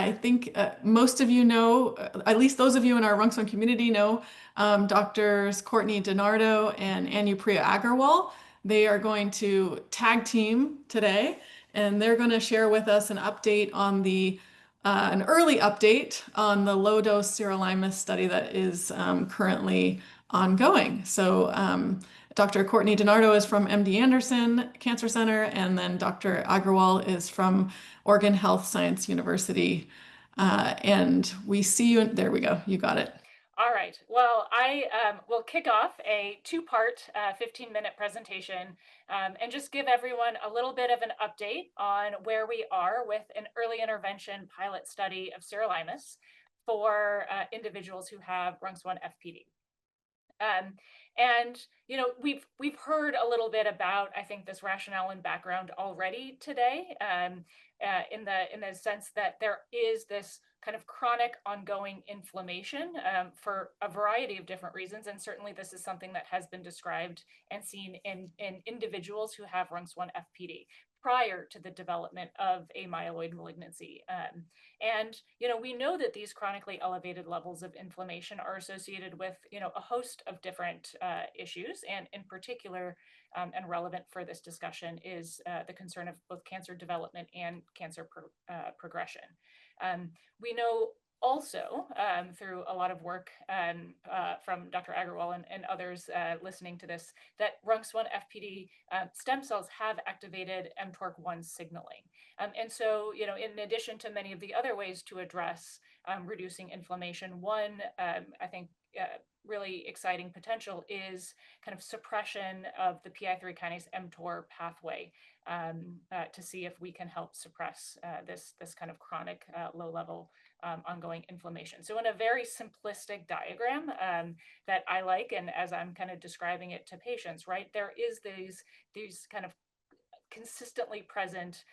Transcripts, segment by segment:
I think most of you know, at least those of you in our RUNX1 community know Doctors Courtney DiNardo and Priya Agarwal. They are going to tag team today, and they're going to share with us an update on an early update on the low dose sirolimus study that is currently ongoing. So Dr. Courtney DiNardo is from MD Anderson Cancer Center, and then Dr. Agarwal is from Oregon Health Science University. And we see you. There we go. You got it. All right. Well, I will kick off a two-part 15-minute presentation and just give everyone a little bit of an update on where we are with an early intervention pilot study of sirolimus for individuals who have RUNX1-FPD. And we've heard a little bit about, I think, this rationale and background already today, in the sense that there is this kind of chronic ongoing inflammation for a variety of different reasons, and certainly this is something that has been described and seen in individuals who have RUNX1-FPD prior to the development of a myeloid malignancy. And we know that these chronically elevated levels of inflammation are associated with a host of different issues, and in particular, and relevant for this discussion, is the concern of both cancer development and cancer progression. We know also, through a lot of work from Dr. Agarwal and others listening to this, that RUNX1-FPD stem cells have activated mTORC1 signaling. And so, in addition to many of the other ways to address reducing inflammation, one, I think, really exciting potential is kind of suppression of the PI3 kinase mTOR pathway to see if we can help suppress this kind of chronic low-level ongoing inflammation. So in a very simplistic diagram that I like, and as I'm kind of describing it to patients, right, there is these kind of consistently present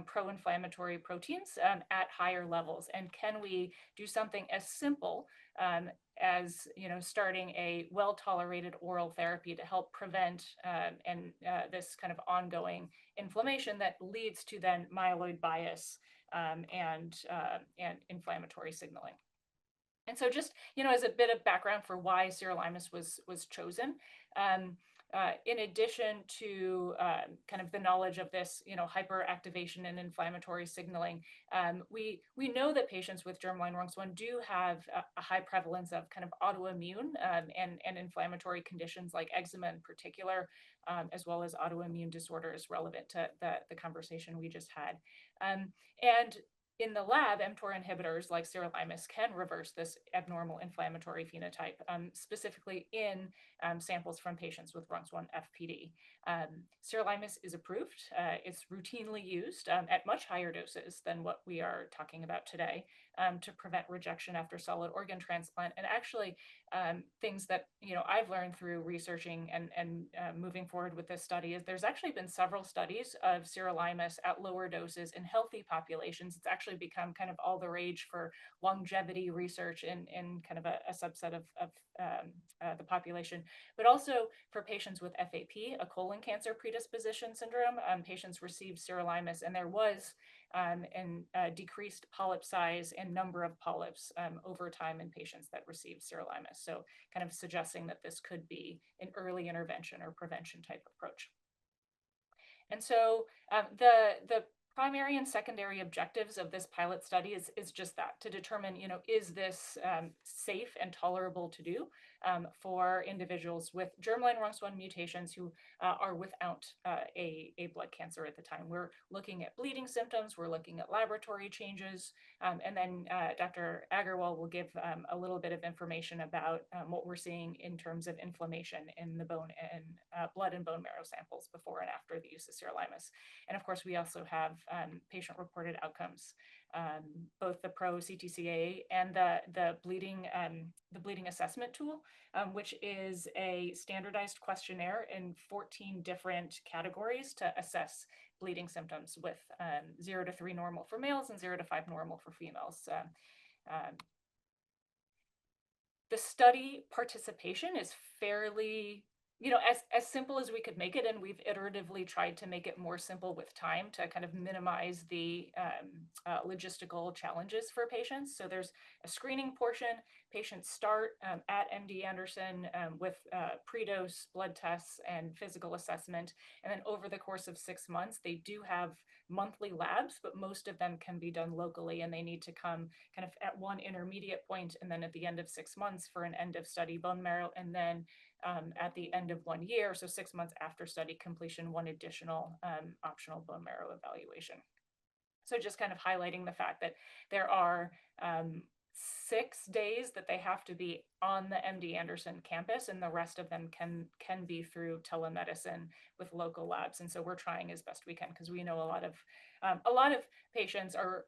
pro-inflammatory proteins at higher levels. And can we do something as simple as starting a well-tolerated oral therapy to help prevent this kind of ongoing inflammation that leads to then myeloid bias and inflammatory signaling. And so just, as a bit of background for why sirolimus was chosen, in addition to kind of the knowledge of this, hyperactivation and inflammatory signaling, we know that patients with germline RUNX1 do have a high prevalence of kind of autoimmune and inflammatory conditions like eczema in particular, as well as autoimmune disorders relevant to the conversation we just had. And in the lab, mTOR inhibitors like sirolimus can reverse this abnormal inflammatory phenotype, specifically in samples from patients with RUNX1-FPD. Sirolimus is approved. It's routinely used at much higher doses than what we are talking about today to prevent rejection after solid organ transplant. And actually, things that I've learned through researching and moving forward with this study is there's actually been several studies of sirolimus at lower doses in healthy populations. It's actually become kind of all the rage for longevity research in kind of a subset of the population, but also for patients with FAP, a colon cancer predisposition syndrome. Patients received sirolimus, and there was decreased polyp size and number of polyps over time in patients that received sirolimus. So kind of suggesting that this could be an early intervention or prevention type approach. And so the primary and secondary objectives of this pilot study is just that, to determine, is this safe and tolerable to do for individuals with germline RUNX1 mutations who are without a blood cancer at the time. We're looking at bleeding symptoms, we're looking at laboratory changes, and then Dr. Agarwal will give a little bit of information about what we're seeing in terms of inflammation in the bone and blood and bone marrow samples before and after the use of sirolimus. And of course, we also have patient-reported outcomes, both the pro-CTCA and the bleeding assessment tool, which is a standardized questionnaire in 14 different categories to assess bleeding symptoms, with 0 to 3 normal for males and 0 to 5 normal for females. The study participation is fairly as simple as we could make it, and we've iteratively tried to make it more simple with time to kind of minimize the logistical challenges for patients. So there's a screening portion. Patients start at MD Anderson with pre-dose blood tests and physical assessment. And then over the course of 6 months, they do have monthly labs, but most of them can be done locally, and they need to come kind of at one intermediate point and then at the end of 6 months for an end of study bone marrow, and then at the end of 1 year, so 6 months after study completion, one additional optional bone marrow evaluation. So just kind of highlighting the fact that there are 6 days that they have to be on the MD Anderson campus, and the rest of them can be through telemedicine with local labs. And so we're trying as best we can, because we know a lot of patients are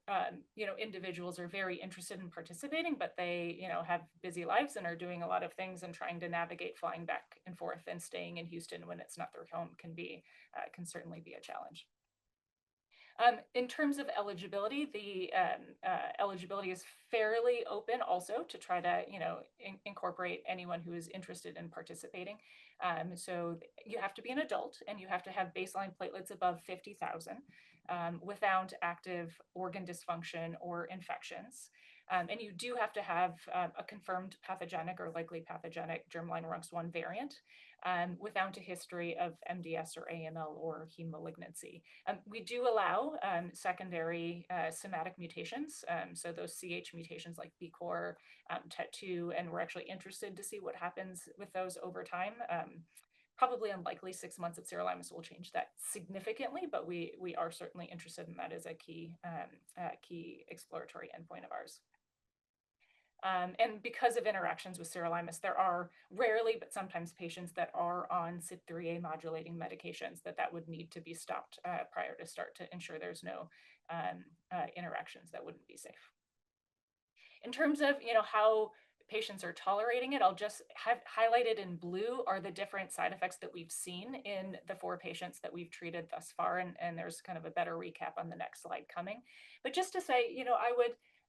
individuals are very interested in participating, but they have busy lives and are doing a lot of things, and trying to navigate flying back and forth and staying in Houston when it's not their home can certainly be a challenge. In terms of eligibility, the eligibility is fairly open also to try to, incorporate anyone who is interested in participating. So you have to be an adult, and you have to have baseline platelets above 50,000 without active organ dysfunction or infections. And you do have to have a confirmed pathogenic or likely pathogenic germline RUNX1 variant without a history of MDS or AML or heme malignancy. We do allow secondary somatic mutations, so those CH mutations like BCOR, TET2, and we're actually interested to see what happens with those over time. Probably unlikely 6 months of sirolimus will change that significantly, but we are certainly interested in that as a key exploratory endpoint of ours. And because of interactions with sirolimus, there are rarely, but sometimes, patients that are on CYP3A modulating medications that would need to be stopped prior to start, to ensure there's no interactions that wouldn't be safe. In terms of how patients are tolerating it, I'll just have highlighted in blue are the different side effects that we've seen in the 4 patients that we've treated thus far, and there's kind of a better recap on the next slide coming. But just to say,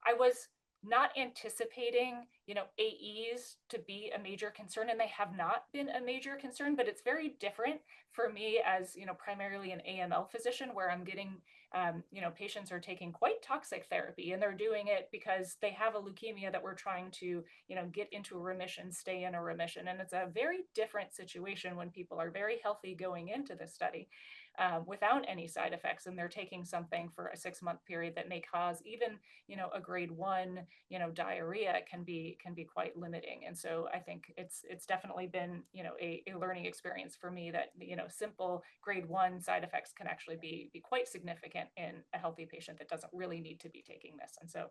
I was not anticipating, AEs to be a major concern, and they have not been a major concern, but it's very different for me as, primarily an AML physician, where I'm getting, patients are taking quite toxic therapy, and they're doing it because they have a leukemia that we're trying to, get into a remission, stay in a remission. And it's a very different situation when people are very healthy going into the study without any side effects, and they're taking something for a 6-month period that may cause even, a grade 1, diarrhea can be quite limiting. And so I think it's definitely been, a learning experience for me that, simple grade 1 side effects can actually be quite significant in a healthy patient that doesn't really need to be taking this. And so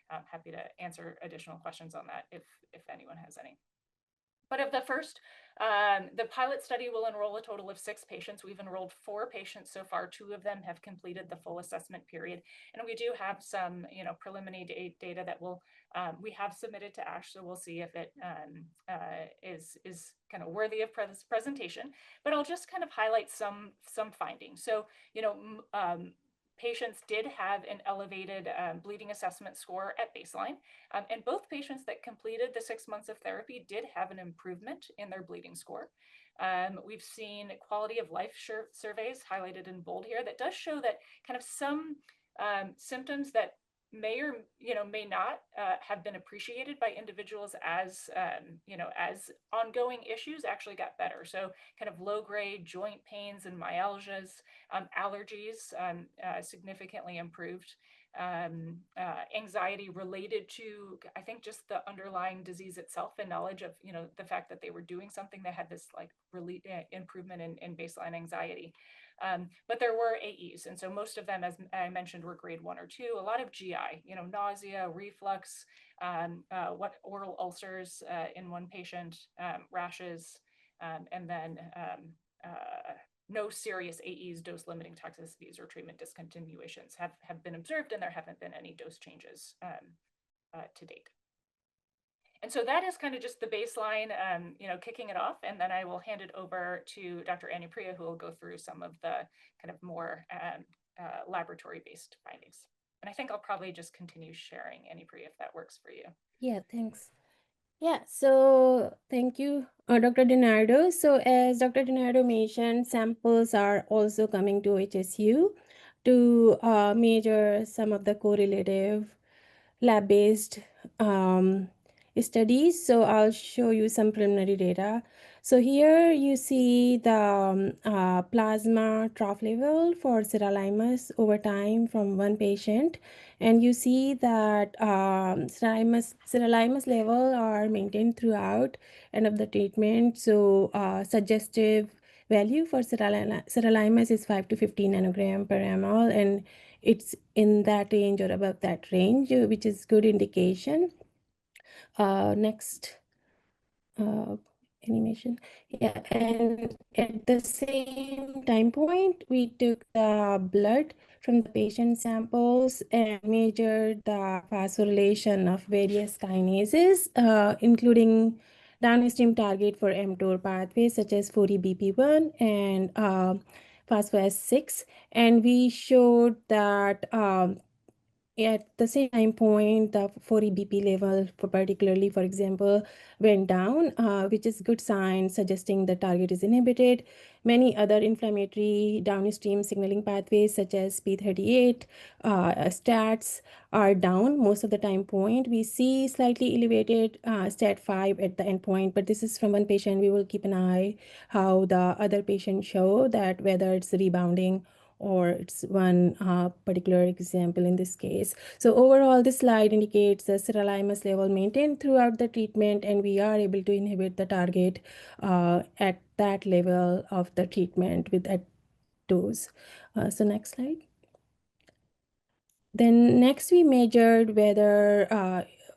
I'm happy to answer additional questions on that if anyone has any. But of the first, the pilot study will enroll a total of 6 patients. We've enrolled 4 patients so far. 2 of them have completed the full assessment period. And we do have some, preliminary data that we have submitted to ASH, so we'll see if it is kind of worthy of presentation. But I'll just kind of highlight some findings. So, patients did have an elevated bleeding assessment score at baseline, and both patients that completed the 6 months of therapy did have an improvement in their bleeding score. We've seen quality of life surveys highlighted in bold here that does show that kind of some symptoms that may or may not have been appreciated by individuals as as ongoing issues actually got better. So kind of low-grade joint pains and myalgias, allergies significantly improved. Anxiety related to, I think, just the underlying disease itself, and knowledge of the fact that they were doing something that had this like improvement in baseline anxiety. But there were AEs, and so most of them, as I mentioned, were grade 1 or 2. A lot of GI, nausea, reflux, oral ulcers in one patient, rashes, and then no serious AEs, dose-limiting toxicities, or treatment discontinuations have been observed, and there haven't been any dose changes to date. And so that is kind of just the baseline, kicking it off, and then I will hand it over to Dr. Priya, who will go through some of the kind of more laboratory-based findings. And I think I'll probably just continue sharing, Priya, if that works for you. Yeah, thanks. Yeah, so thank you, Dr. DiNardo. So as Dr. DiNardo mentioned, samples are also coming to HSU to measure some of the correlative lab-based um, studies. So I'll show you some preliminary data. So here you see the plasma trough level for sirolimus over time from one patient. And you see that sirolimus level are maintained throughout end of the treatment. So suggestive value for sirolimus is 5 to 15 nanogram per ml, and it's in that range or above that range, which is good indication. Next uh, animation. Yeah, and at the same time point, we took the blood from the patient samples and measured the phosphorylation of various kinases, including downstream target for mTOR pathways such as 4E-BP1 and phospho-S6. And we showed that at the same time point, the 4E-BP level, for particularly, for example, went down, which is good sign suggesting the target is inhibited. Many other inflammatory downstream signaling pathways, such as P38, STATs, are down most of the time point. We see slightly elevated STAT5 at the end point, but this is from one patient. We will keep an eye how the other patients show that, whether it's rebounding or it's one particular example in this case. So overall, this slide indicates the sirolimus level maintained throughout the treatment, and we are able to inhibit the target at that level of the treatment with that dose. So next slide. Then next we measured whether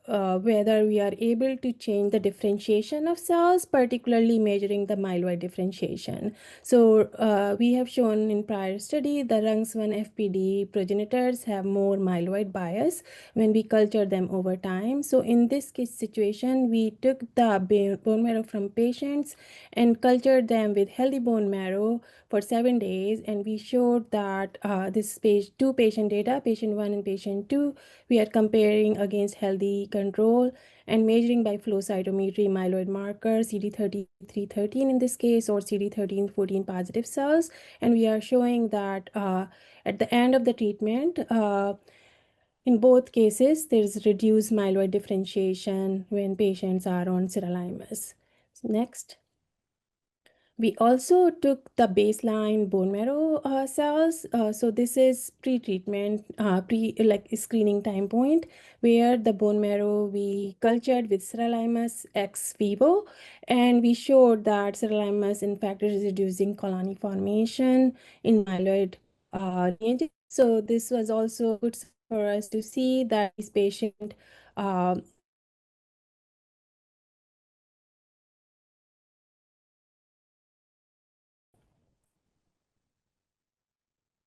we are able to change the differentiation of cells, particularly measuring the myeloid differentiation. So we have shown in prior study the RUNX1-FPD progenitors have more myeloid bias when we culture them over time. So in this case situation, we took the bone marrow from patients and cultured them with healthy bone marrow for 7 days, and we showed that this page two patient data, patient 1 and patient 2, we are comparing against healthy control and measuring by flow cytometry myeloid marker CD3313 in this case, or CD1314 positive cells, and we are showing that at the end of the treatment, in both cases, there is reduced myeloid differentiation when patients are on sirolimus. Next. We also took the baseline bone marrow cells. So this is pre-treatment, like screening time point, where the bone marrow we cultured with sirolimus ex vivo, and we showed that sirolimus in fact is reducing colony formation in myeloid lineages. So this was also good for us to see that this patient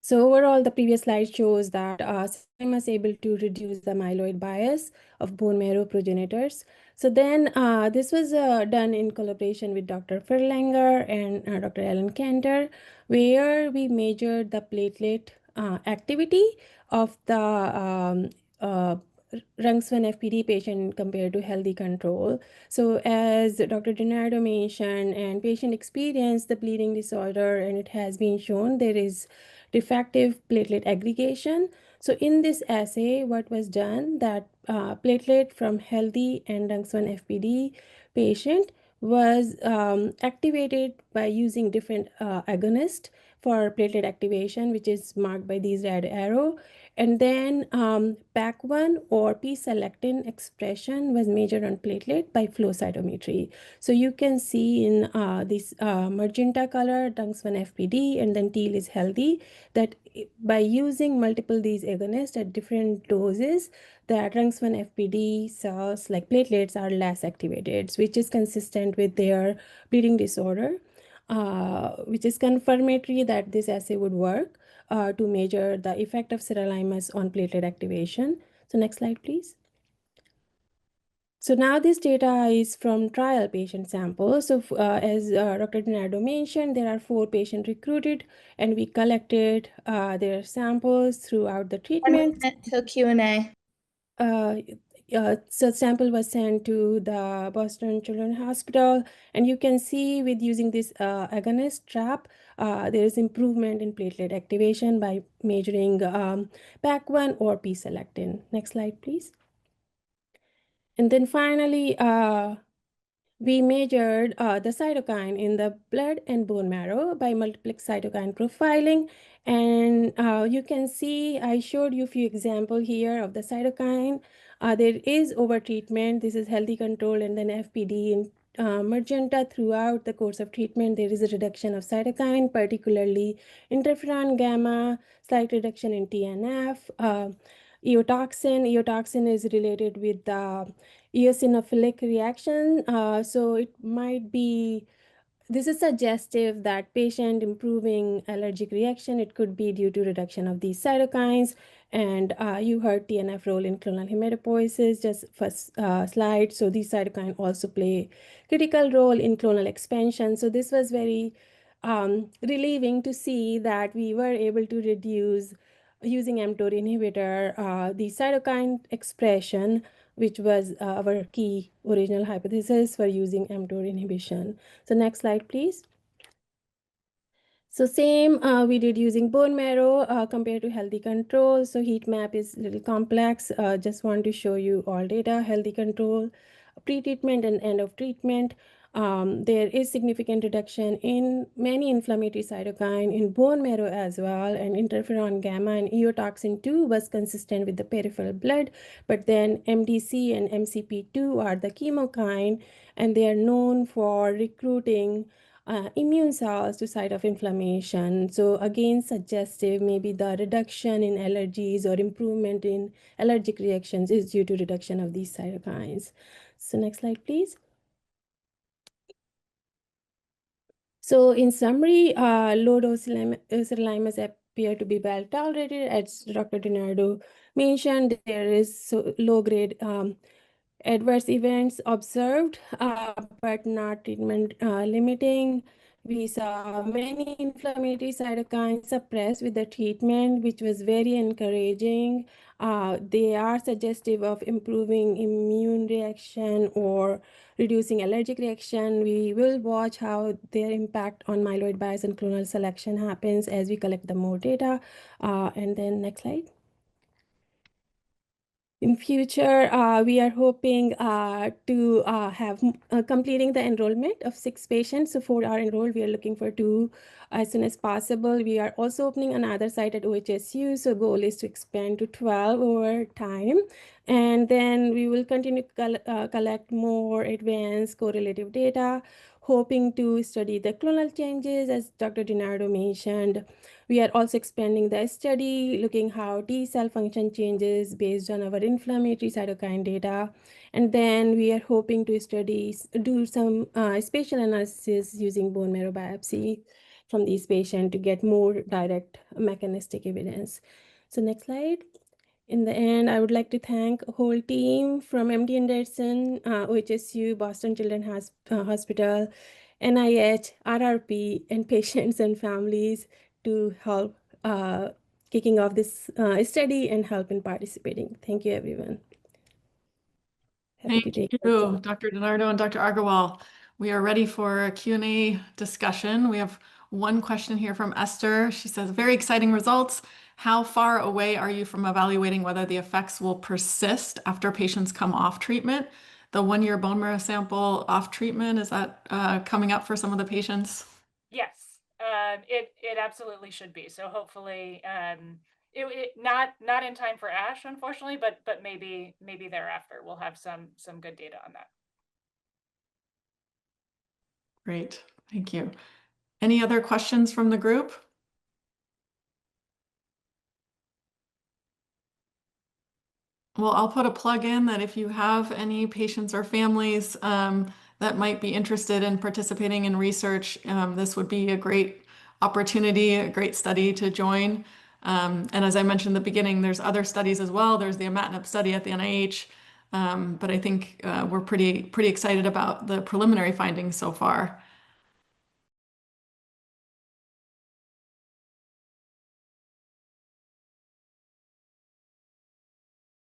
So overall, the previous slide shows that Sirolimus is able to reduce the myeloid bias of bone marrow progenitors. So then this was done in collaboration with Dr. Ferlanger and Dr. Alan Cantor, where we measured the platelet activity of the RUNX1-FPD patient compared to healthy control. So as Dr. DiNardo mentioned, and patient experienced the bleeding disorder, and it has been shown there is defective platelet aggregation. So in this assay, what was done, that platelet from healthy and RUNX1-FPD patient was activated by using different agonist for platelet activation, which is marked by these red arrow. And then PAC1 or P-selectin expression was measured on platelet by flow cytometry. So you can see in this magenta color, RUNX1-FPD, and then teal is healthy, that by using multiple these agonists at different doses, the RUNX1-FPD cells like platelets are less activated, which is consistent with their bleeding disorder, which is confirmatory that this assay would work to measure the effect of sirolimus on platelet activation. So next slide, please. So now this data is from trial patient samples. So as Dr. DiNardo mentioned, there are 4 patients recruited, and we collected their samples throughout the treatment. 1 minute till Q&A. so sample was sent to the Boston Children's Hospital, and you can see with using this agonist trap, there is improvement in platelet activation by measuring PAC1 or p-selectin. Next slide, please. And then finally, we measured the cytokine in the blood and bone marrow by multiplex cytokine profiling. And you can see, I showed you a few examples here of the cytokine. There is overtreatment. This is healthy control, and then FPD in magenta. Throughout the course of treatment, there is a reduction of cytokine, particularly interferon gamma, slight reduction in TNF. Eotoxin is related with the eosinophilic reaction. So it might be, this is suggestive that patient improving allergic reaction, it could be due to reduction of these cytokines. And you heard TNF role in clonal hematopoiesis, just first slide. So these cytokines also play critical role in clonal expansion. So this was very relieving to see that we were able to reduce using mTOR inhibitor the cytokine expression, which was our key original hypothesis for using mTOR inhibition. So next slide, please. So same we did using bone marrow compared to healthy control. So heat map is a little complex. Just want to show you all data, healthy control, pre-treatment and end of treatment. There is significant reduction in many inflammatory cytokine in bone marrow as well, and interferon gamma and eotoxin 2 was consistent with the peripheral blood, but then MDC and MCP2 are the chemokine, and they are known for recruiting immune cells to site of inflammation. So again, suggestive, maybe the reduction in allergies or improvement in allergic reactions is due to reduction of these cytokines. So next slide, please. So in summary, low-dose sirolimus appear to be well tolerated. As Dr. DiNardo mentioned, there is low-grade adverse events observed, but not treatment limiting. We saw many inflammatory cytokines suppressed with the treatment, which was very encouraging. They are suggestive of improving immune reaction or reducing allergic reaction. We will watch how their impact on myeloid bias and clonal selection happens as we collect the more data. And then next slide. In future, we are hoping to have completing the enrollment of 6 patients. So 4 are enrolled. We are looking for 2 as soon as possible. We are also opening another site at OHSU. So goal is to expand to 12 over time. And then we will continue to collect more advanced correlative data, hoping to study the clonal changes, as Dr. DiNardo mentioned. We are also expanding the study, looking how T cell function changes based on our inflammatory cytokine data. And then we are hoping to do some spatial analysis using bone marrow biopsy from these patients to get more direct mechanistic evidence. So next slide. In the end, I would like to thank a whole team from MD Anderson, OHSU, Boston Children's Hospital, NIH, RRP, and patients and families to help kicking off this study and help in participating. Thank you, everyone. Happy to Thank take you, questions. Dr. DiNardo and Dr. Agarwal. We are ready for a Q&A discussion. We have one question here from Esther. She says, very exciting results. How far away are you from evaluating whether the effects will persist after patients come off treatment? The 1-year bone marrow sample off treatment, is that coming up for some of the patients? Yes, it absolutely should be. So hopefully, not in time for ASH, unfortunately, but maybe thereafter we'll have some good data on that. Great, thank you. Any other questions from the group? Well, I'll put a plug in that if you have any patients or families that might be interested in participating in research, this would be a great opportunity, a great study to join. And as I mentioned in the beginning, there's other studies as well. There's the imatinib study at the NIH, but I think we're pretty excited about the preliminary findings so far.